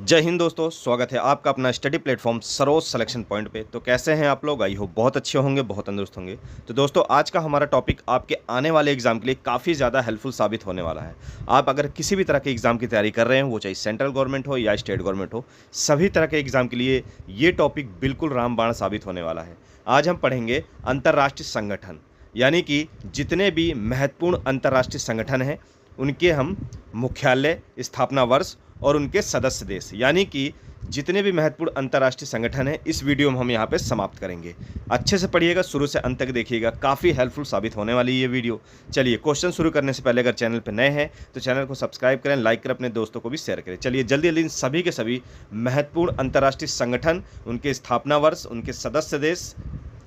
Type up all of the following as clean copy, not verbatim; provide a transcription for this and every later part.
जय हिंद दोस्तों, स्वागत है आपका अपना study platform Saroj selection point पे। तो कैसे हैं आप लोग? आई होप बहुत अच्छे होंगे, बहुत तंदुरुस्त होंगे। तो दोस्तों, आज का हमारा टॉपिक आपके आने वाले एग्जाम के लिए काफ़ी ज़्यादा हेल्पफुल साबित होने वाला है। आप अगर किसी भी तरह के एग्जाम की तैयारी कर रहे हैं, वो चाहे सेंट्रल गवर्नमेंट हो या स्टेट गवर्नमेंट हो, सभी तरह के एग्जाम के लिए ये टॉपिक बिल्कुल रामबाण साबित होने वाला है। आज हम पढ़ेंगे अंतर्राष्ट्रीय संगठन, यानी कि जितने भी महत्वपूर्ण अंतर्राष्ट्रीय संगठन हैं उनके हम मुख्यालय, स्थापना वर्ष और उनके सदस्य देश, यानी कि जितने भी महत्वपूर्ण अंतर्राष्ट्रीय संगठन हैं इस वीडियो में हम यहाँ पे समाप्त करेंगे। अच्छे से पढ़िएगा, शुरू से अंत तक देखिएगा, काफ़ी हेल्पफुल साबित होने वाली ये वीडियो। चलिए, क्वेश्चन शुरू करने से पहले अगर चैनल पर नए हैं तो चैनल को सब्सक्राइब करें, लाइक करें, अपने दोस्तों को भी शेयर करें। चलिए जल्दी जल्दी इन सभी के सभी महत्वपूर्ण अंतर्राष्ट्रीय संगठन, उनके स्थापना वर्ष, उनके सदस्य देश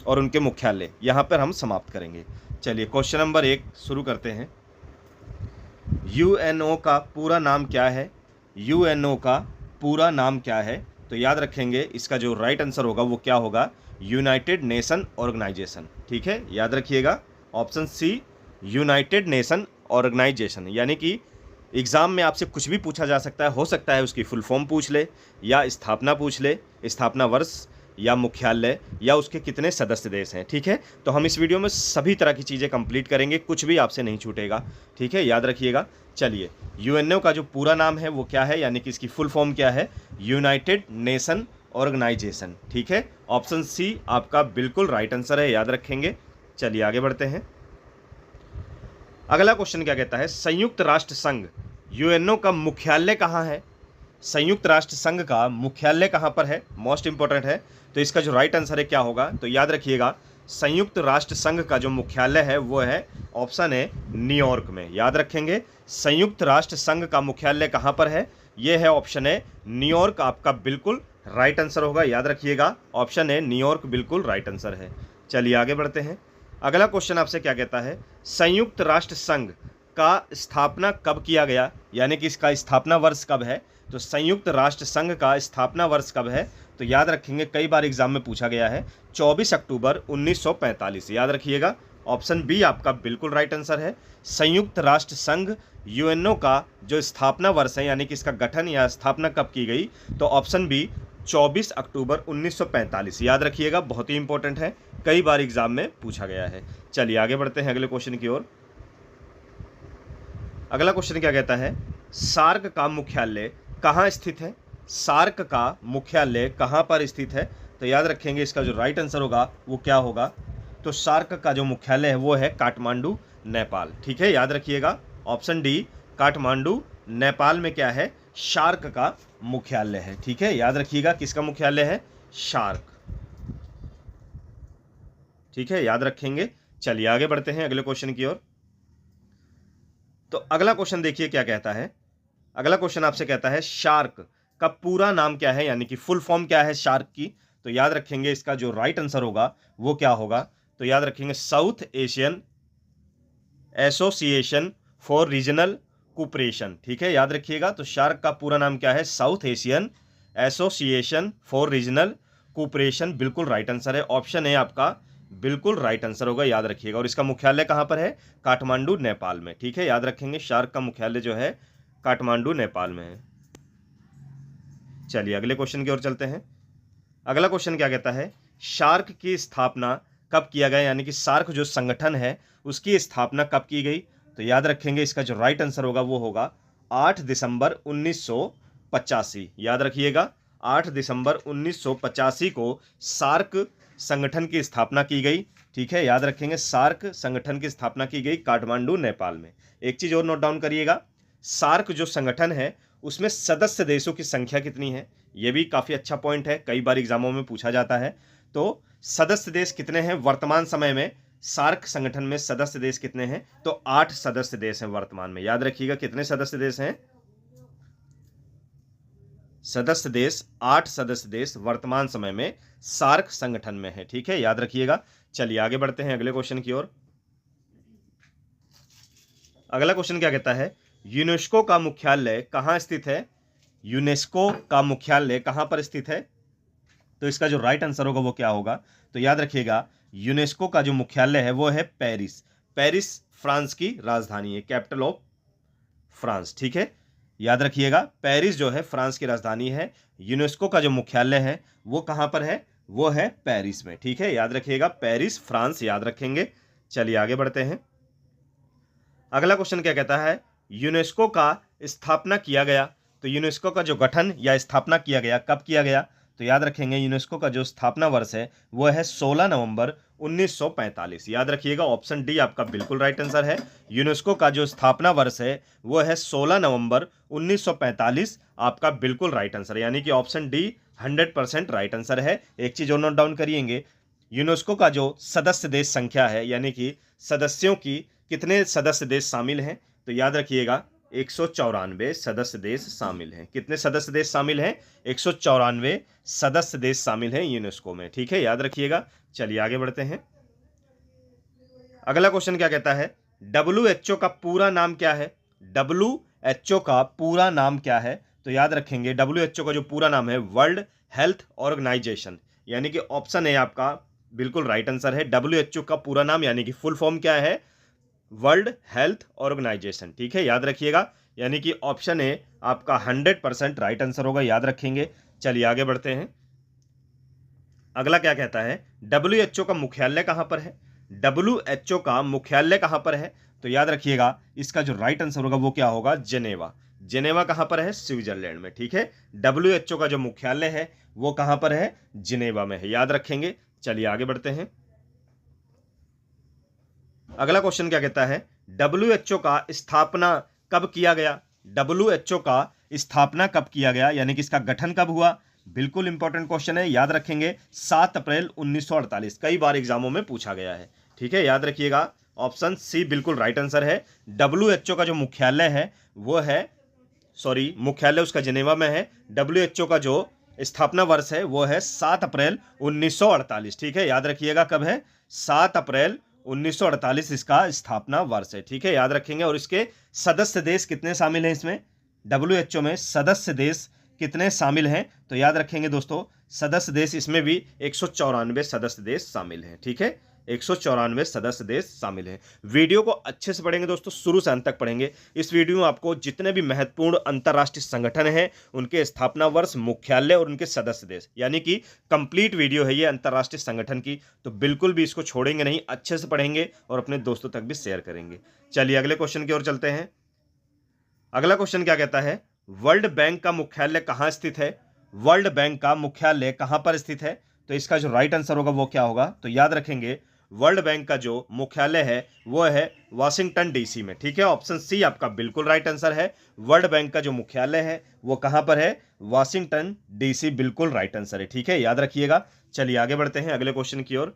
और उनके मुख्यालय यहाँ पर हम समाप्त करेंगे। चलिए क्वेश्चन नंबर 1 शुरू करते हैं। यूएनओ का पूरा नाम क्या है? यूएनओ का पूरा नाम क्या है? तो याद रखेंगे इसका जो राइट आंसर होगा वो क्या होगा? United Nation Organisation. ठीक है, याद रखिएगा option C, United Nation Organisation. यानी कि एग्जाम में आपसे कुछ भी पूछा जा सकता है, हो सकता है उसकी फुल फॉर्म पूछ ले या स्थापना पूछ ले, स्थापना वर्ष या मुख्यालय या उसके कितने सदस्य देश हैं। ठीक है, तो हम इस वीडियो में सभी तरह की चीज़ें कंप्लीट करेंगे, कुछ भी आपसे नहीं छूटेगा। ठीक है, याद रखिएगा। चलिए, यूएनओ का जो पूरा नाम है वो क्या है, यानी कि इसकी फुल फॉर्म क्या है? United Nation Organisation. ठीक है, ऑप्शन सी आपका बिल्कुल राइट आंसर है, याद रखेंगे। चलिए आगे बढ़ते हैं। अगला क्वेश्चन क्या कहता है? संयुक्त राष्ट्र संघ यूएनओ का मुख्यालय कहाँ है? संयुक्त राष्ट्र संघ का मुख्यालय कहाँ पर है? मोस्ट इंपॉर्टेंट है। तो इसका जो राइट आंसर है क्या होगा? तो याद रखिएगा संयुक्त राष्ट्र संघ का जो मुख्यालय है वो है ऑप्शन है न्यूयॉर्क में। याद रखेंगे संयुक्त राष्ट्र संघ का मुख्यालय कहाँ पर है? ये है ऑप्शन है न्यूयॉर्क, आपका बिल्कुल राइट आंसर होगा। याद रखिएगा ऑप्शन है न्यूयॉर्क बिल्कुल राइट आंसर है। चलिए आगे बढ़ते हैं। अगला क्वेश्चन आपसे क्या कहता है? संयुक्त राष्ट्र संघ का स्थापना कब किया गया, यानी कि इसका स्थापना वर्ष कब है? तो संयुक्त राष्ट्र संघ का स्थापना वर्ष कब है? तो याद रखेंगे कई बार एग्जाम में पूछा गया है, 24 अक्टूबर 1945। याद रखिएगा ऑप्शन बी आपका बिल्कुल राइट आंसर है। संयुक्त राष्ट्र संघ यूएनओ का जो स्थापना वर्ष है, यानी कि इसका गठन या स्थापना कब की गई? तो ऑप्शन बी 24 अक्टूबर 1945। याद रखिएगा, बहुत ही इंपॉर्टेंट है, कई बार एग्जाम में पूछा गया है। चलिए आगे बढ़ते हैं अगले क्वेश्चन की ओर। अगला क्वेश्चन क्या कहता है? सार्क का मुख्यालय कहाँ स्थित है? सार्क का मुख्यालय कहाँ पर स्थित है? तो याद रखेंगे इसका जो राइट आंसर होगा वो क्या होगा? तो सार्क का जो मुख्यालय है वो है काठमांडू, नेपाल। ठीक है, याद रखिएगा ऑप्शन डी, काठमांडू नेपाल में क्या है? सार्क का मुख्यालय है। ठीक है, याद रखिएगा किसका मुख्यालय है? सार्क। ठीक है, याद रखेंगे। चलिए आगे बढ़ते हैं अगले क्वेश्चन की ओर। तो अगला क्वेश्चन देखिए क्या कहता है। अगला क्वेश्चन आपसे कहता है शार्क का पूरा नाम क्या है, यानी कि फुल फॉर्म क्या है शार्क की? तो याद रखेंगे इसका जो राइट आंसर होगा वो क्या होगा? तो याद रखेंगे south Asian association for regional cooperation. ठीक है, याद रखिएगा तो शार्क का पूरा नाम क्या है? South Asian association for regional cooperation बिल्कुल राइट आंसर है। ऑप्शन है आपका बिल्कुल राइट आंसर होगा, याद रखिएगा। और इसका मुख्यालय कहाँ पर है? काठमांडू, नेपाल में। ठीक है, याद रखेंगे शार्क का मुख्यालय जो है काठमांडू, नेपाल में है। चलिए अगले क्वेश्चन की ओर चलते हैं। अगला क्वेश्चन क्या कहता है? शार्क की स्थापना कब किया गया, यानी कि सार्क जो संगठन है उसकी स्थापना कब की गई? तो याद रखेंगे इसका जो राइट आंसर होगा वो होगा 8 दिसंबर 1985। याद रखिएगा 8 दिसंबर 1985 को सार्क संगठन की स्थापना की गई। ठीक है, याद रखेंगे सार्क संगठन की स्थापना की गई काठमांडू, नेपाल में। एक चीज और नोट डाउन करिएगा, सार्क जो संगठन है उसमें सदस्य देशों की संख्या कितनी है? यह भी काफी अच्छा पॉइंट है, कई बार एग्जामों में पूछा जाता है। तो सदस्य देश कितने हैं वर्तमान समय में? सार्क संगठन में सदस्य देश कितने हैं? तो 8 सदस्य देश हैं वर्तमान में। याद रखिएगा कितने सदस्य देश हैं? सदस्य देश 8 सदस्य देश वर्तमान समय में सार्क संगठन में है। ठीक है, याद रखिएगा। चलिए आगे बढ़ते हैं अगले क्वेश्चन की ओर। अगला क्वेश्चन क्या कहता है? यूनेस्को का मुख्यालय कहाँ स्थित है? यूनेस्को का मुख्यालय कहाँ पर स्थित है? तो इसका जो राइट आंसर होगा वो क्या होगा? तो याद रखिएगा यूनेस्को का जो मुख्यालय है वो है पेरिस। पेरिस फ्रांस की राजधानी है, कैपिटल ऑफ फ्रांस। ठीक है, याद रखिएगा पेरिस जो है फ्रांस की राजधानी है। यूनेस्को का जो मुख्यालय है वो कहाँ पर है, वो है पेरिस में। ठीक है, याद रखिएगा पेरिस फ्रांस याद रखेंगे। चलिए आगे बढ़ते हैं। अगला क्वेश्चन क्या कहता है, यूनेस्को का स्थापना किया गया। तो यूनेस्को का जो गठन या स्थापना किया गया कब किया गया, तो याद रखेंगे यूनेस्को का जो स्थापना वर्ष है वो है 16 नवंबर 1945। याद रखिएगा ऑप्शन डी आपका बिल्कुल राइट आंसर है। यूनेस्को का जो स्थापना वर्ष है वो है 16 नवंबर 1945, आपका बिल्कुल राइट आंसर है, यानी कि ऑप्शन डी 100% राइट आंसर है। एक चीज और नोट डाउन करिएंगे, यूनेस्को का जो सदस्य देश संख्या है, यानी कि सदस्यों की कितने सदस्य देश शामिल हैं, तो याद रखिएगा 194 सदस्य देश शामिल हैं। कितने सदस्य देश शामिल हैं, 194 सदस्य देश शामिल हैं यूनेस्को में। ठीक है, याद रखिएगा। चलिए आगे बढ़ते हैं। अगला क्वेश्चन क्या कहता है, WHO का पूरा नाम क्या है। WHO का पूरा नाम क्या है, तो याद रखेंगे WHO का जो पूरा नाम है वर्ल्ड हेल्थ ऑर्गेनाइजेशन, यानी कि ऑप्शन है आपका बिल्कुल राइट आंसर है। WHO का पूरा नाम यानी कि फुल फॉर्म क्या है, वर्ल्ड हेल्थ ऑर्गेनाइजेशन। ठीक है, याद रखिएगा, यानी कि ऑप्शन ए आपका 100% राइट आंसर होगा, याद रखेंगे। चलिए आगे बढ़ते हैं। अगला क्या कहता है, WHO का मुख्यालय कहां पर है। WHO का मुख्यालय कहां पर है, तो याद रखिएगा इसका जो राइट आंसर होगा वो क्या होगा, जेनेवा। जेनेवा कहां पर है, स्विट्जरलैंड में। ठीक है, WHO का जो मुख्यालय है वो कहां पर है, जिनेवा में है, याद रखेंगे। चलिए आगे बढ़ते हैं। अगला क्वेश्चन क्या कहता है, WHO का स्थापना कब किया गया। WHO का स्थापना कब किया गया, यानी कि इसका गठन कब हुआ, बिल्कुल इंपॉर्टेंट क्वेश्चन है, याद रखेंगे 7 अप्रैल 1948। कई बार एग्जामों में पूछा गया है। ठीक है, याद रखिएगा ऑप्शन सी बिल्कुल राइट आंसर है। WHO का जो मुख्यालय है वो है, सॉरी मुख्यालय उसका जिनेवा में है। WHO का जो स्थापना वर्ष है वो है 7 अप्रैल 1948। ठीक है, याद रखिएगा कब है, 7 अप्रैल 1948 इसका स्थापना वर्ष है। ठीक है, याद रखेंगे। और इसके सदस्य देश कितने शामिल हैं इसमें, WHO में सदस्य देश कितने शामिल हैं, तो याद रखेंगे दोस्तों सदस्य देश इसमें भी 194 सदस्य देश शामिल हैं। ठीक है, 194 सदस्य देश शामिल हैं। वीडियो को अच्छे से पढ़ेंगे दोस्तों, शुरू से अंत तक पढ़ेंगे। इस वीडियो में आपको जितने भी महत्वपूर्ण अंतर्राष्ट्रीय संगठन हैं उनके स्थापना वर्ष, मुख्यालय और उनके सदस्य देश, यानी कि कंप्लीट वीडियो है ये अंतर्राष्ट्रीय संगठन की, तो बिल्कुल भी इसको छोड़ेंगे नहीं, अच्छे से पढ़ेंगे और अपने दोस्तों तक भी शेयर करेंगे। चलिए अगले क्वेश्चन की ओर चलते हैं। अगला क्वेश्चन क्या कहता है, वर्ल्ड बैंक का मुख्यालय कहाँ स्थित है। वर्ल्ड बैंक का मुख्यालय कहाँ पर स्थित है, तो इसका जो राइट आंसर होगा वो क्या होगा, तो याद रखेंगे वर्ल्ड बैंक का जो मुख्यालय है वो है वाशिंगटन डीसी में। ठीक है, ऑप्शन सी आपका बिल्कुल राइट आंसर है। वर्ल्ड बैंक का जो मुख्यालय है वो कहां पर है, वाशिंगटन डीसी, बिल्कुल राइट आंसर है। ठीक है, याद रखिएगा। चलिए आगे बढ़ते हैं अगले क्वेश्चन की ओर।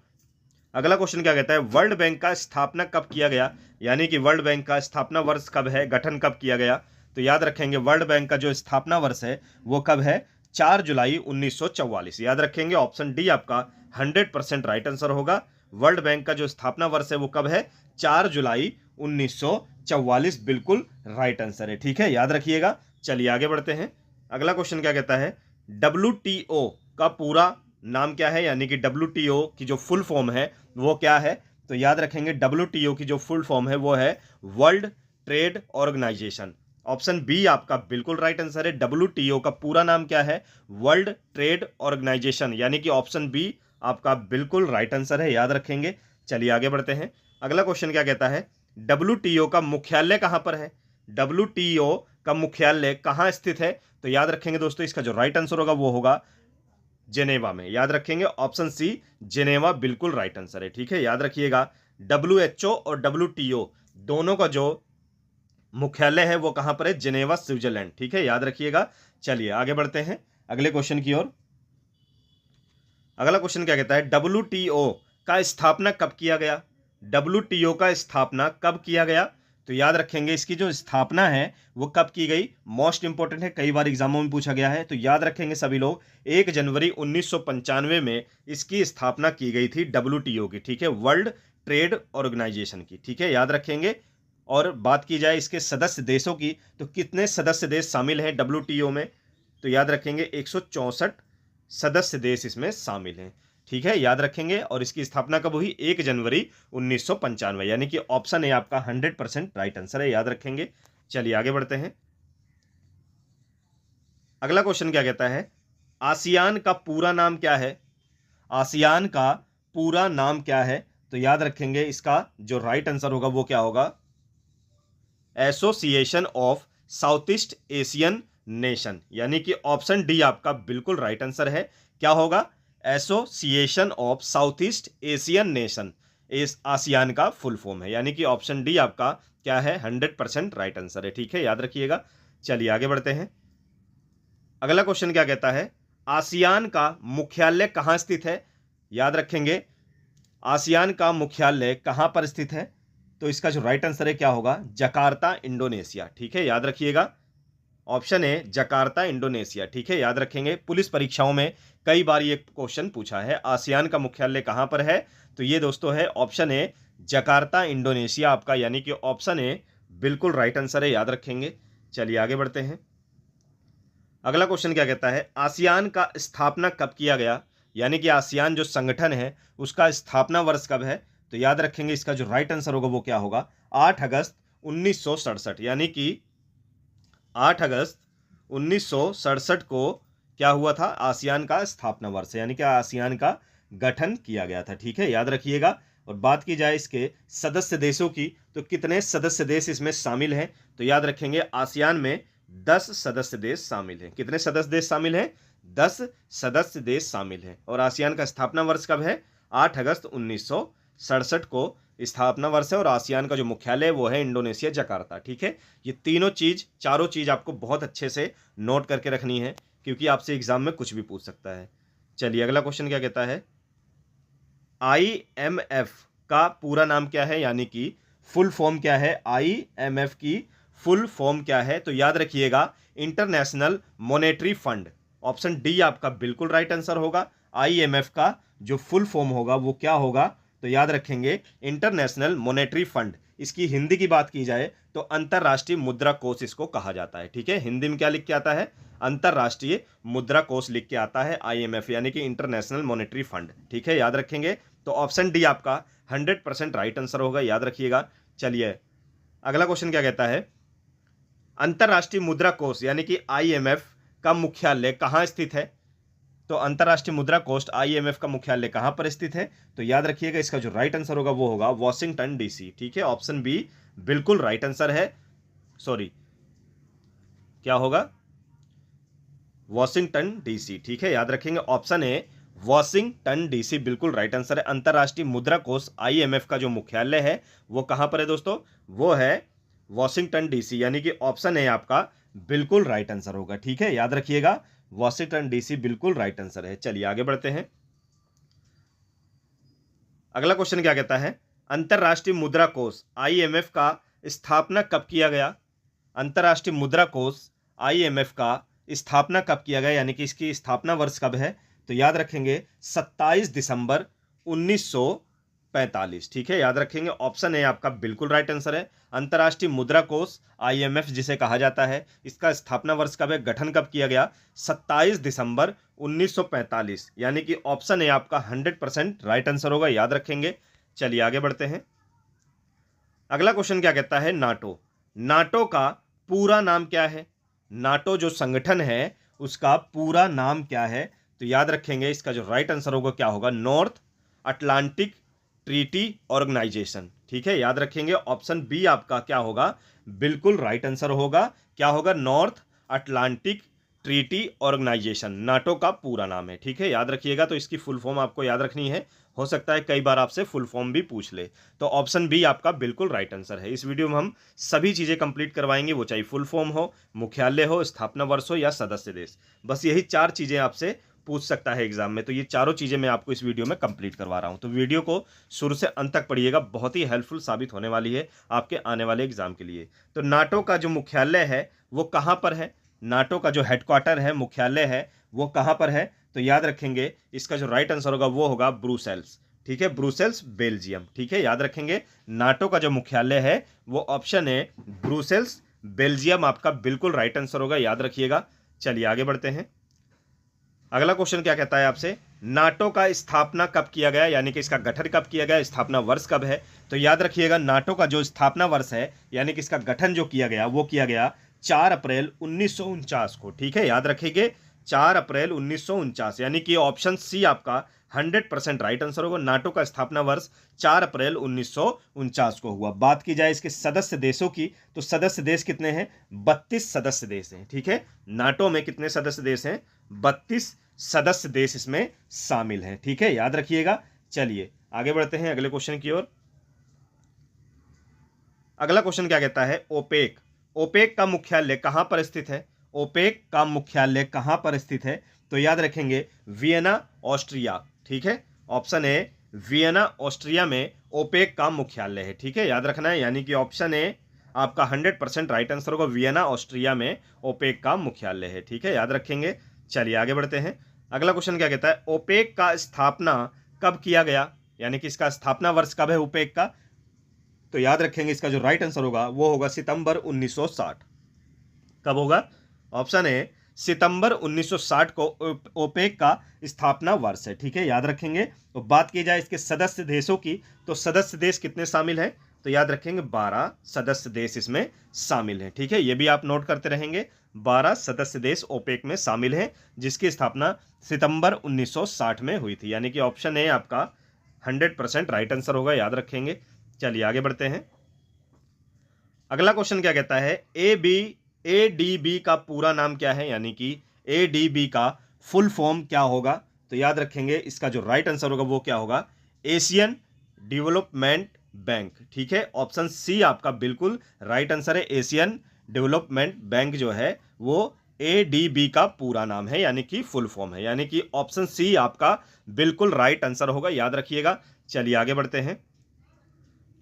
अगला क्वेश्चन क्या कहता है, वर्ल्ड बैंक का स्थापना कब किया गया, यानी कि वर्ल्ड बैंक का स्थापना वर्ष कब है, गठन कब किया गया, तो याद रखेंगे वर्ल्ड बैंक का जो स्थापना वर्ष है वो कब है, 4 जुलाई 1944। याद रखेंगे ऑप्शन डी आपका 100% राइट आंसर होगा। वर्ल्ड बैंक का जो स्थापना वर्ष है वो कब है, 4 जुलाई 1944, बिल्कुल राइट आंसर है। ठीक है, याद रखिएगा। चलिए आगे बढ़ते हैं। अगला क्वेश्चन क्या कहता है, WTO का पूरा नाम क्या है, यानी कि WTO की जो फुल फॉर्म है वो क्या है, तो याद रखेंगे WTO की जो फुल फॉर्म है वो है World Trade Organisation. Option B आपका बिल्कुल राइट आंसर है। WTO का पूरा नाम क्या है, वर्ल्ड ट्रेड ऑर्गेनाइजेशन, यानी कि ऑप्शन बी आपका बिल्कुल राइट आंसर है, याद रखेंगे। चलिए आगे बढ़ते हैं। अगला क्वेश्चन क्या कहता है, WTO का मुख्यालय कहां पर है। WTO का मुख्यालय कहां स्थित है, तो याद रखेंगे दोस्तों इसका जो राइट आंसर होगा वो होगा जेनेवा में। याद रखेंगे ऑप्शन सी जेनेवा, बिल्कुल राइट आंसर है। ठीक है, याद रखिएगा WHO और WTO दोनों का जो मुख्यालय है वो कहां पर है, जेनेवा, स्विट्जरलैंड। ठीक है, याद रखिएगा। चलिए आगे बढ़ते हैं अगले क्वेश्चन की ओर। अगला क्वेश्चन क्या कहता है, WTO का स्थापना कब किया गया। WTO का स्थापना कब किया गया, तो याद रखेंगे इसकी जो स्थापना है वो कब की गई, मोस्ट इंपोर्टेंट है, कई बार एग्जामों में पूछा गया है, तो याद रखेंगे सभी लोग 1 जनवरी 1995 में इसकी स्थापना की गई थी WTO की। ठीक है, वर्ल्ड ट्रेड ऑर्गेनाइजेशन की। ठीक है, याद रखेंगे। और बात की जाए इसके सदस्य देशों की, तो कितने सदस्य देश शामिल हैं WTO में, तो याद रखेंगे 164 सदस्य देश इसमें शामिल हैं। ठीक है, याद रखेंगे। और इसकी स्थापना कब हुई, 1 जनवरी 1995, यानी कि ऑप्शन ए आपका 100% राइट आंसर है, याद रखेंगे। चलिए आगे बढ़ते हैं। अगला क्वेश्चन क्या कहता है, आसियान का पूरा नाम क्या है? आसियान का पूरा नाम क्या है? तो याद रखेंगे इसका जो राइट आंसर होगा वो क्या होगा, association of south east Asian nation, यानी कि ऑप्शन डी आपका बिल्कुल राइट आंसर है। क्या होगा, association of south east Asian nation, इस आसियान का फुल फॉर्म है, यानी कि ऑप्शन डी आपका क्या है, 100% राइट आंसर है। ठीक है, याद रखिएगा। चलिए आगे बढ़ते हैं। अगला क्वेश्चन क्या कहता है, आसियान का मुख्यालय कहां स्थित है? याद रखेंगे आसियान का मुख्यालय कहां पर स्थित है? तो इसका जो राइट आंसर है क्या होगा, जकार्ता इंडोनेशिया। ठीक है, याद रखिएगा। Option A Jakarta Indonesia. ठीक है, याद रखेंगे। पुलिस परीक्षाओं में कई बार ये क्वेश्चन पूछा है, आसियान का मुख्यालय कहां पर है? तो ये दोस्तों है ऑप्शन ए जकार्ता इंडोनेशिया आपका, यानी कि ऑप्शन ए बिल्कुल राइट आंसर है, याद रखेंगे। चलिए आगे बढ़ते हैं। अगला क्वेश्चन क्या कहता है, आसियान का स्थापना कब किया गया? यानी कि आसियान जो संगठन है उसका स्थापना वर्ष कब है? तो याद रखेंगे इसका जो राइट आंसर होगा वो क्या होगा, 8 अगस्त 1967, यानी कि 8 अगस्त 1967 को क्या हुआ था, आसियान का स्थापना वर्ष, यानी कि आसियान का गठन किया गया था। ठीक है, याद रखिएगा। और बात की जाए इसके सदस्य देशों की, तो कितने सदस्य देश इसमें शामिल हैं? तो याद रखेंगे आसियान में 10 सदस्य देश शामिल हैं। कितने सदस्य देश शामिल हैं? 10 सदस्य देश शामिल हैं। और आसियान का स्थापना वर्ष कब है? 8 अगस्त 1967 को स्थापना वर्ष है। और आसियान का जो मुख्यालय है वो है इंडोनेशिया, जकार्ता। ठीक है, ये चारों चीज आपको बहुत अच्छे से नोट करके रखनी है, क्योंकि आपसे एग्जाम में कुछ भी पूछ सकता है। चलिए अगला क्वेश्चन क्या कहता है, IMF का पूरा नाम क्या है, यानी कि फुल फॉर्म क्या है? IMF की फुल फॉर्म क्या है? तो याद रखिएगा international monetary fund. Option D आपका बिल्कुल राइट आंसर होगा। IMF का जो फुल फॉर्म होगा वो क्या होगा? तो याद रखेंगे इंटरनेशनल मॉनेटरी फंड। इसकी हिंदी की बात की जाए तो अंतरराष्ट्रीय मुद्रा कोष इसको कहा जाता है। ठीक है, हिंदी में क्या लिख के आता है? अंतरराष्ट्रीय मुद्रा कोष लिख के आता है IMF, यानी कि इंटरनेशनल मॉनेटरी फंड। ठीक है, याद रखेंगे। तो ऑप्शन डी आपका 100% राइट आंसर होगा, याद रखिएगा। चलिए अगला क्वेश्चन क्या कहता है, अंतरराष्ट्रीय मुद्रा कोष यानी कि IMF का मुख्यालय कहां स्थित है? तो अंतरराष्ट्रीय मुद्रा कोष IMF का मुख्यालय कहां पर स्थित है? तो याद रखिएगा इसका जो राइट आंसर होगा वो होगा वॉशिंगटन DC। ठीक है, ऑप्शन बी बिल्कुल राइट आंसर है। सॉरी, क्या होगा, वॉशिंगटन DC। ठीक है, याद रखेंगे ऑप्शन ए वॉशिंगटन DC बिल्कुल राइट आंसर है। अंतरराष्ट्रीय मुद्रा कोष IMF का जो मुख्यालय है वो कहां पर है दोस्तों? वो है वॉशिंगटन DC, यानी कि ऑप्शन ए आपका बिल्कुल राइट आंसर होगा। ठीक है, याद रखिएगा वॉशिंगटन DC बिल्कुल राइट आंसर है। चलिए आगे बढ़ते हैं। अगला क्वेश्चन क्या कहता है, अंतरराष्ट्रीय मुद्रा कोष IMF का स्थापना कब किया गया? अंतरराष्ट्रीय मुद्रा कोष IMF का स्थापना कब किया गया, यानी कि इसकी स्थापना वर्ष कब है? तो याद रखेंगे 27 दिसंबर 1945। ठीक है, याद रखेंगे ऑप्शन ए आपका बिल्कुल राइट आंसर है। अंतरराष्ट्रीय मुद्रा कोष IMF जिसे कहा जाता है, इसका स्थापना वर्ष कब है, गठन कब किया गया? 27 दिसंबर 1945, यानी कि ऑप्शन ए आपका 100% राइट आंसर होगा, याद रखेंगे। चलिए आगे बढ़ते हैं। अगला क्वेश्चन क्या कहता है, नाटो। नाटो का पूरा नाम क्या है? नाटो जो संगठन है उसका पूरा नाम क्या है? तो याद रखेंगे इसका जो राइट आंसर होगा क्या होगा, नॉर्थ अटलांटिक ट्रीटी ऑर्गेनाइजेशन। ठीक है, याद रखेंगे ऑप्शन बी आपका क्या होगा, बिल्कुल राइट आंसर होगा। क्या होगा, North Atlantic Treaty Organisation NATO का पूरा नाम है। ठीक है, याद रखिएगा। तो इसकी फुल फॉर्म आपको याद रखनी है, हो सकता है कई बार आपसे फुल फॉर्म भी पूछ ले। तो ऑप्शन बी आपका बिल्कुल राइट आंसर है। इस वीडियो में हम सभी चीजें कंप्लीट करवाएंगे, वो चाहे फुल फॉर्म हो, मुख्यालय हो, स्थापना वर्ष हो या सदस्य देश। बस यही 4 चीजें आपसे पूछ सकता है एग्जाम में। तो ये चारों चीजें मैं आपको इस वीडियो में कंप्लीट करवा रहा हूं। तो वीडियो को शुरू से अंत तक पढ़िएगा, बहुत ही हेल्पफुल साबित होने वाली है आपके आने वाले एग्जाम के लिए। तो नाटो का जो मुख्यालय है वो कहां पर है? नाटो का जो हेडक्वार्टर है, मुख्यालय है, वो कहां पर है? तो याद रखेंगे इसका जो राइट आंसर होगा वो होगा ब्रुसेल्स। ठीक है, ब्रुसेल्स बेल्जियम। ठीक है, याद रखेंगे नाटो का जो मुख्यालय है वो ऑप्शन है ब्रुसेल्स बेल्जियम आपका बिल्कुल राइट आंसर होगा, याद रखिएगा। चलिए आगे बढ़ते हैं। अगला क्वेश्चन क्या कहता है आपसे, नाटो का स्थापना कब किया गया, यानी कि इसका गठन कब किया गया, स्थापना वर्ष कब है? तो याद रखिएगा नाटो का जो स्थापना वर्ष है, यानी कि इसका गठन जो किया गया वो किया गया 4 अप्रैल 1949 को। ठीक है, याद रखिए 4 अप्रैल 1949, यानी कि ऑप्शन सी आपका 100% राइट आंसर होगा। नाटो का स्थापना वर्ष 4 अप्रैल 1949 को हुआ। बात की जाए इसके सदस्य देशों की, तो सदस्य देश कितने हैं? 32 सदस्य देश हैं। ठीक है, नाटो में कितने सदस्य देश हैं? 32 सदस्य देश इसमें शामिल हैं। ठीक है, याद रखिएगा। चलिए आगे बढ़ते हैं अगले क्वेश्चन की ओर। अगला क्वेश्चन क्या कहता है? ओपेक। ओपेक का मुख्यालय कहां पर स्थित है? ओपेक का मुख्यालय कहां पर स्थित है? तो याद रखेंगे वियना, ऑस्ट्रिया। ठीक है, ऑप्शन ए वियना, ऑस्ट्रिया में ओपेक का मुख्यालय है। ठीक है, याद रखना है, यानी कि ऑप्शन ए आपका 100% राइट आंसर होगा। वियना, ऑस्ट्रिया में ओपेक का मुख्यालय है। ठीक है, याद रखेंगे। चलिए आगे बढ़ते हैं। अगला क्वेश्चन क्या कहता है? ओपेक का स्थापना कब किया गया, यानी कि इसका स्थापना वर्ष कब है ओपेक का? तो याद रखेंगे इसका जो राइट आंसर होगा वो होगा सितंबर 1960। कब होगा? ऑप्शन ए सितंबर 1960 को ओपेक का स्थापना वर्ष है। ठीक है, याद रखेंगे। तो बात की जाए इसके सदस्य देशों की, तो सदस्य देश कितने शामिल हैं? तो याद रखेंगे 12 सदस्य देश इसमें शामिल हैं। ठीक है, ये भी आप नोट करते रहेंगे। 12 सदस्य देश ओपेक में शामिल हैं, जिसकी स्थापना सितंबर 1960 में हुई थी, यानी कि ऑप्शन ए आपका 100% राइट आंसर होगा। याद रखेंगे। चलिए आगे बढ़ते हैं। अगला क्वेश्चन क्या कहता है? एडीबी का पूरा नाम क्या है, यानी कि एडीबी का फुल फॉर्म क्या होगा? तो याद रखेंगे इसका जो राइट आंसर होगा वो क्या होगा? Asian development bank. ठीक है, ऑप्शन सी आपका बिल्कुल राइट आंसर है। एशियन डेवलपमेंट बैंक जो है वो एडीबी का पूरा नाम है, यानी कि फुल फॉर्म है, यानी कि ऑप्शन सी आपका बिल्कुल राइट आंसर होगा। याद रखिएगा। चलिए आगे बढ़ते हैं।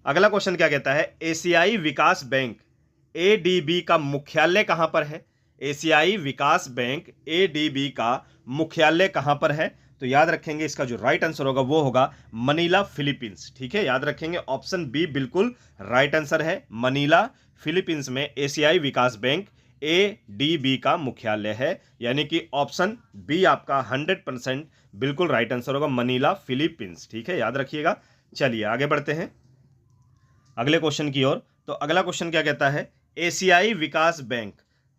अगला क्वेश्चन क्या कहता है? एशियाई विकास बैंक एडीबी का मुख्यालय कहां पर है? एशियाई विकास बैंक एडीबी का मुख्यालय कहां पर है? तो याद रखेंगे इसका जो राइट आंसर होगा वो होगा मनीला, फिलीपींस। ठीक है, याद रखेंगे ऑप्शन बी बिल्कुल राइट आंसर है। मनीला, फिलीपींस में एशियाई विकास बैंक एडीबी का मुख्यालय है, यानी कि ऑप्शन बी आपका 100% बिल्कुल राइट आंसर होगा। Manila, Philippines. ठीक है, याद रखिएगा। चलिए आगे बढ़ते हैं अगले क्वेश्चन की ओर। तो अगला क्वेश्चन क्या कहता है? एशियाई विकास बैंक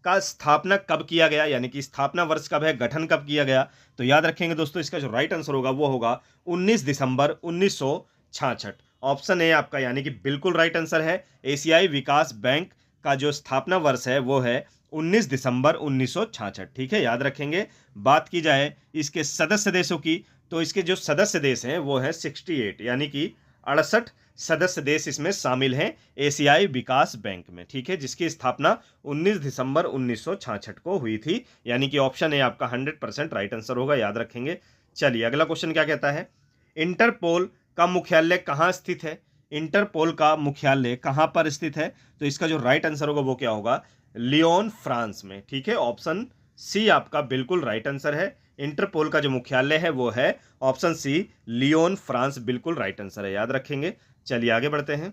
का स्थापना कब किया गया, यानी कि स्थापना वर्ष कब है, गठन कब किया गया? तो याद रखेंगे दोस्तों इसका जो राइट आंसर होगा वो होगा 19 दिसंबर 1966। ऑप्शन ए आपका यानी कि बिल्कुल राइट आंसर है। एशियाई विकास बैंक का जो स्थापना वर्ष है वो है 19 दिसंबर 1966। ठीक है, याद रखेंगे। बात की जाए इसके सदस्य देशों की, तो इसके जो सदस्य देश हैं वो है 68, यानी कि 68 सदस्य देश इसमें शामिल हैं एशियाई विकास बैंक में। ठीक है, जिसकी स्थापना 19 दिसंबर 1966 को हुई थी, यानी कि ऑप्शन ए आपका 100% राइट आंसर होगा। याद रखेंगे। चलिए अगला क्वेश्चन क्या कहता है? इंटरपोल का मुख्यालय कहाँ स्थित है? इंटरपोल का मुख्यालय कहाँ पर स्थित है? तो इसका जो राइट आंसर होगा वो क्या होगा? लियोन, फ्रांस में। ठीक है, ऑप्शन सी आपका बिल्कुल राइट आंसर है। इंटरपोल का जो मुख्यालय है वो है ऑप्शन सी, लियोन, फ्रांस, बिल्कुल राइट आंसर है। याद रखेंगे। चलिए आगे बढ़ते हैं।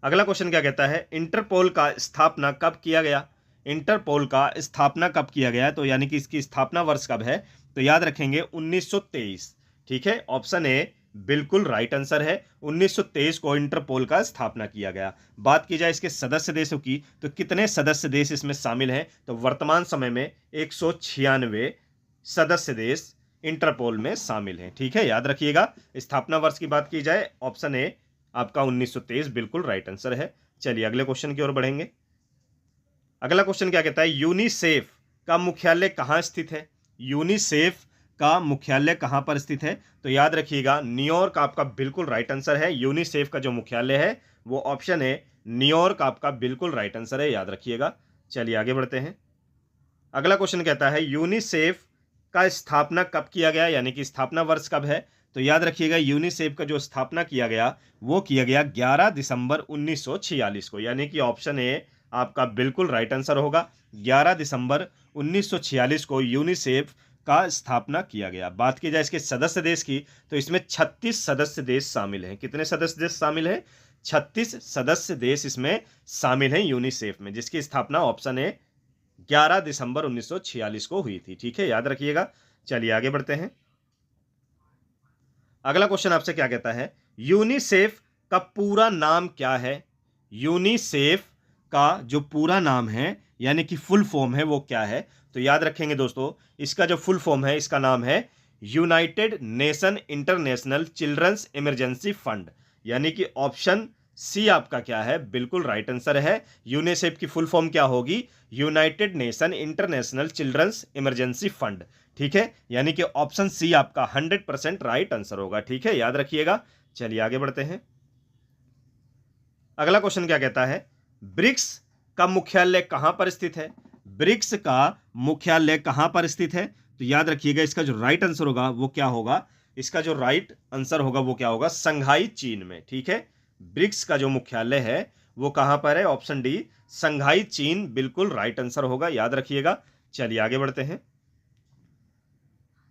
अगला क्वेश्चन क्या कहता है? इंटरपोल का स्थापना कब किया गया? इंटरपोल का स्थापना कब किया गया, तो यानी कि इसकी स्थापना वर्ष कब है? तो याद रखेंगे 1923। ठीक है, ऑप्शन ए बिल्कुल राइट आंसर है। 1923 को इंटरपोल का स्थापना किया गया। बात की जाए इसके सदस्य देशों की, तो कितने सदस्य देश इसमें शामिल हैं? तो वर्तमान समय में 196 सदस्य देश इंटरपोल में शामिल हैं। ठीक है, याद रखिएगा। स्थापना वर्ष की बात की जाए, ऑप्शन ए आपका 1923 बिल्कुल राइट आंसर है। चलिए अगले क्वेश्चन की ओर बढ़ेंगे। अगला क्वेश्चन क्या कहता है? यूनिसेफ का मुख्यालय कहाँ स्थित है? यूनिसेफ का मुख्यालय कहाँ पर स्थित है? तो याद रखिएगा न्यूयॉर्क आपका बिल्कुल राइट आंसर है। यूनिसेफ का जो मुख्यालय है वो ऑप्शन है न्यूयॉर्क आपका बिल्कुल राइट आंसर है। याद रखिएगा। चलिए आगे बढ़ते हैं। अगला क्वेश्चन कहता है यूनिसेफ का स्थापना कब किया गया, यानी कि स्थापना वर्ष कब है? तो याद रखिएगा यूनिसेफ का जो स्थापना किया गया वो किया गया 11 दिसंबर 1946 को, यानी कि ऑप्शन ए आपका बिल्कुल राइट आंसर होगा। 11 दिसंबर 1946 को यूनिसेफ का स्थापना किया गया। बात की जाए इसके सदस्य देश की, तो इसमें 36 सदस्य देश शामिल हैं। कितने सदस्य देश शामिल हैं? 36 सदस्य देश इसमें शामिल हैं यूनिसेफ में, जिसकी स्थापना ऑप्शन ए 11 दिसंबर 1946 को हुई थी। ठीक है, याद रखिएगा। चलिए आगे बढ़ते हैं। अगला क्वेश्चन आपसे क्या कहता है? यूनिसेफ का पूरा नाम क्या है? यूनिसेफ का जो पूरा नाम है यानी कि फुल फॉर्म है वो क्या है? तो याद रखेंगे दोस्तों, इसका जो फुल फॉर्म है इसका नाम है United Nation International Children's Emergency Fund, यानी कि ऑप्शन सी आपका क्या है? बिल्कुल राइट आंसर है। यूनिसेफ की फुल फॉर्म क्या होगी? United Nation International Children's Emergency Fund. ठीक है, यानी कि ऑप्शन सी आपका 100% राइट आंसर होगा। ठीक है, याद रखिएगा। चलिए आगे बढ़ते हैं। अगला क्वेश्चन क्या कहता है? ब्रिक्स का मुख्यालय कहां पर स्थित है? ब्रिक्स का मुख्यालय कहां पर स्थित है? तो याद रखिएगा, इसका जो राइट आंसर होगा वो क्या होगा? इसका जो राइट आंसर होगा वो क्या होगा? संघाई चीन में। ठीक है, ब्रिक्स का जो मुख्यालय है वो कहां पर है? ऑप्शन डी संघाई चीन बिल्कुल राइट आंसर होगा, याद रखिएगा। चलिए आगे बढ़ते हैं।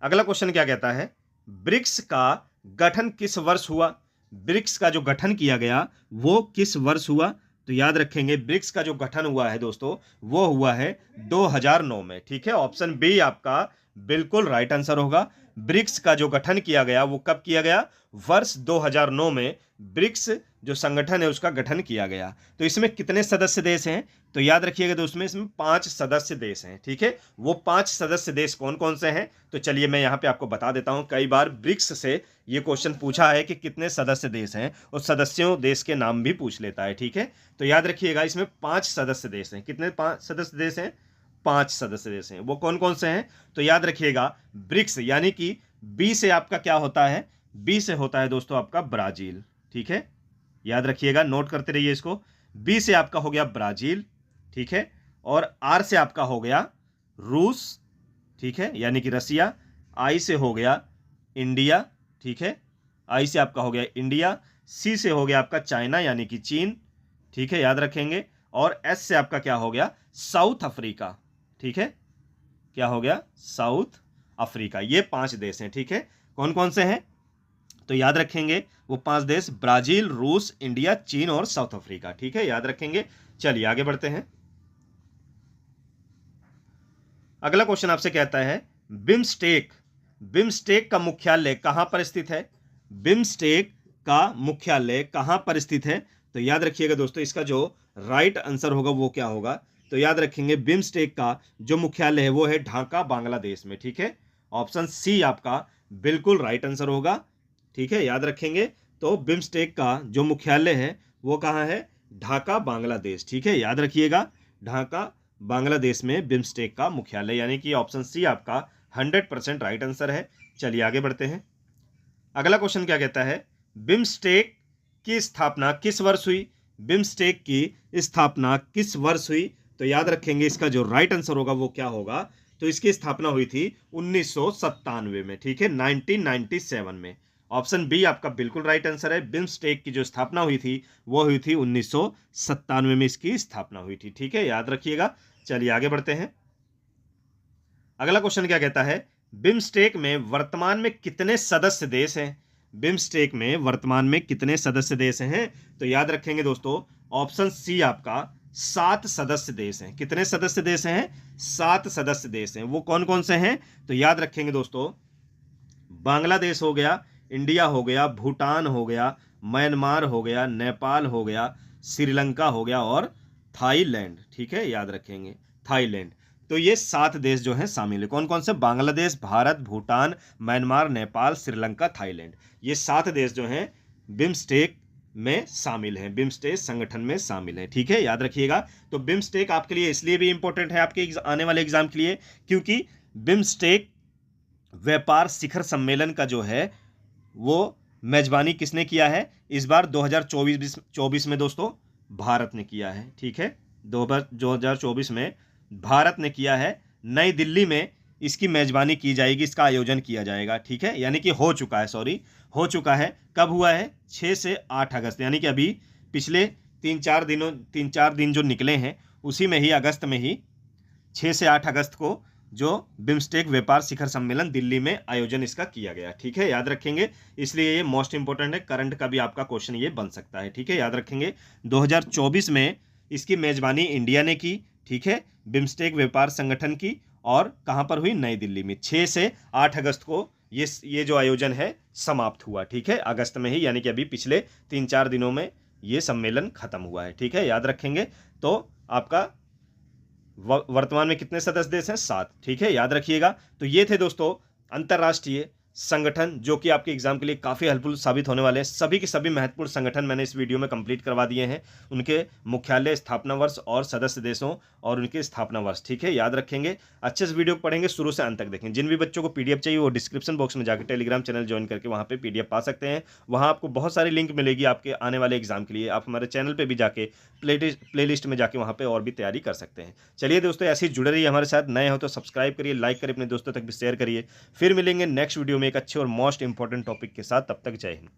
अगला क्वेश्चन क्या कहता है? ब्रिक्स का गठन किस वर्ष हुआ? ब्रिक्स का जो गठन किया गया वो किस वर्ष हुआ? तो याद रखेंगे, ब्रिक्स का जो गठन हुआ है दोस्तों वो हुआ है 2009 में। ठीक है, ऑप्शन बी आपका बिल्कुल राइट आंसर होगा। ब्रिक्स का जो गठन किया गया वो कब किया गया? वर्ष 2009 में ब्रिक्स जो संगठन है उसका गठन किया गया। तो इसमें कितने सदस्य देश हैं? तो याद रखिएगा दोस्तों, इसमें 5 सदस्य देश हैं। ठीक है, वो 5 सदस्य देश कौन कौन से हैं? तो चलिए मैं यहाँ पे आपको बता देता हूँ। कई बार ब्रिक्स से ये क्वेश्चन पूछा है कि कितने सदस्य देश हैं, और सदस्यों देश के नाम भी पूछ लेता है। ठीक है, तो याद रखिएगा इसमें 5 सदस्य देश हैं। कितने 5 सदस्य देश हैं? 5 सदस्य देश हैं। वो कौन कौन से हैं? तो याद रखिएगा, ब्रिक्स यानी कि बी से आपका क्या होता है? बी से होता है दोस्तों आपका ब्राजील। ठीक है, याद रखिएगा, नोट करते रहिए इसको। बी से आपका हो गया ब्राजील। ठीक है, और आर से आपका हो गया रूस। ठीक है, यानी कि रसिया। आई से हो गया इंडिया। ठीक है, आई से आपका हो गया इंडिया। सी से हो गया आपका चाइना यानी कि चीन। ठीक है, याद रखेंगे। और एस से आपका क्या हो गया? South Africa. ठीक है, क्या हो गया? South Africa. ये 5 देश हैं। ठीक है, कौन कौन से हैं? तो याद रखेंगे वो 5 देश ब्राजील, रूस, इंडिया, चीन और साउथ अफ्रीका। ठीक है, याद रखेंगे। चलिए आगे बढ़ते हैं। अगला क्वेश्चन आपसे कहता है बिम्स्टेक, बिम्स्टेक का मुख्यालय कहां पर स्थित है? बिम्स्टेक का मुख्यालय कहां पर स्थित है? तो याद रखिएगा दोस्तों, इसका जो राइट आंसर होगा वो क्या होगा? तो याद रखेंगे, बिम्स्टेक का जो मुख्यालय है वो है ढाका, बांग्लादेश में। ठीक है, ऑप्शन सी आपका बिल्कुल राइट आंसर होगा। ठीक है, याद रखेंगे। तो बिम्स्टेक का जो मुख्यालय है वो कहाँ है? ढाका, बांग्लादेश। ठीक है, याद रखिएगा, ढाका बांग्लादेश में बिम्स्टेक का मुख्यालय, यानी कि ऑप्शन सी आपका 100% राइट आंसर है। चलिए आगे बढ़ते हैं। अगला क्वेश्चन क्या कहता है? बिम्स्टेक की स्थापना किस वर्ष हुई? बिम्स्टेक की स्थापना किस वर्ष हुई? तो याद रखेंगे, इसका जो राइट आंसर होगा वो क्या होगा? तो इसकी स्थापना हुई थी 1997 में। ठीक है, 1997 में। ऑप्शन बी आपका बिल्कुल राइट आंसर है। बिम्स्टेक की जो स्थापना हुई थी वो हुई थी 1997 में, इसकी स्थापना हुई थी। ठीक है, याद रखिएगा। चलिए आगे बढ़ते हैं। अगला क्वेश्चन क्या कहता है? बिम्स्टेक में वर्तमान में कितने सदस्य देश हैं? बिम्स्टेक में वर्तमान में कितने सदस्य देश हैं? तो याद रखेंगे दोस्तों, ऑप्शन सी आपका 7 सदस्य देश हैं। कितने सदस्य देश हैं? 7 सदस्य देश हैं। वो कौन कौन से हैं? तो याद रखेंगे दोस्तों, बांग्लादेश हो गया, इंडिया हो गया, भूटान हो गया, म्यांमार हो गया, नेपाल हो गया, श्रीलंका हो गया और थाईलैंड। ठीक है, याद रखेंगे, थाईलैंड। तो ये 7 देश जो हैं शामिल है। कौन कौन से? Bangladesh, Bharat, Bhutan, Myanmar, Nepal, Sri Lanka, Thailand. ये 7 देश जो हैं बिम्स्टेक में शामिल हैं, बिम्स्टेक संगठन में शामिल हैं। ठीक है, याद रखिएगा। तो बिम्स्टेक आपके लिए इसलिए भी इंपॉर्टेंट है आपके आने वाले एग्जाम के लिए, क्योंकि बिम्स्टेक व्यापार शिखर सम्मेलन का जो है वो मेजबानी किसने किया है? इस बार 2024 में दोस्तों भारत ने किया है। ठीक है, 2024 में भारत ने किया है। नई दिल्ली में इसकी मेजबानी की जाएगी, इसका आयोजन किया जाएगा। ठीक है, यानी कि हो चुका है, हो चुका है। कब हुआ है? 6 से 8 अगस्त, यानी कि अभी पिछले 3-4 दिन जो निकले हैं उसी में ही, अगस्त में ही 6 से 8 अगस्त को जो बिम्स्टेक व्यापार शिखर सम्मेलन दिल्ली में आयोजन इसका किया गया। ठीक है, याद रखेंगे। इसलिए ये मोस्ट इंपोर्टेंट है, करंट का भी आपका क्वेश्चन ये बन सकता है। ठीक है, याद रखेंगे। 2024 में इसकी मेजबानी इंडिया ने की। ठीक है, बिम्स्टेक व्यापार संगठन की, और कहां पर हुई? नई दिल्ली में। 6 से 8 अगस्त को ये जो आयोजन है समाप्त हुआ। ठीक है, अगस्त में ही, यानी कि अभी पिछले 3-4 दिनों में ये सम्मेलन खत्म हुआ है। ठीक है, याद रखेंगे। तो आपका वर्तमान में कितने सदस्य देश हैं? 7। ठीक है, याद रखिएगा। तो ये थे दोस्तों अंतर्राष्ट्रीय संगठन, जो कि आपके एग्जाम के लिए काफ़ी हेल्पफुल साबित होने वाले हैं। सभी के सभी महत्वपूर्ण संगठन मैंने इस वीडियो में कंप्लीट करवा दिए हैं, उनके मुख्यालय, स्थापना वर्ष और सदस्य देशों और उनके स्थापना वर्ष। ठीक है, याद रखेंगे, अच्छे से वीडियो पढ़ेंगे, शुरू से अंत तक देखें। जिन भी बच्चों को पीडीएफ चाहिए वो डिस्क्रिप्शन बॉक्स में जाकर टेलीग्राम चैनल ज्वाइन करके वहाँ पे पीडीएफ पा सकते हैं। वहाँ आपको बहुत सारी लिंक मिलेगी आपके आने वाले एग्जाम के लिए। आप हमारे चैनल पर भी जाके प्ले लिस्ट में जाके वहाँ पर और भी तैयारी कर सकते हैं। चलिए दोस्तों, ऐसे ही जुड़े रहिए हमारे साथ। नए हो तो सब्सक्राइब करिए, लाइक करिए, अपने दोस्तों तक भी शेयर करिए। फिर मिलेंगे नेक्स्ट वीडियो में एक अच्छे और मोस्ट इंपॉर्टेंट टॉपिक के साथ। तब तक जय हिंद।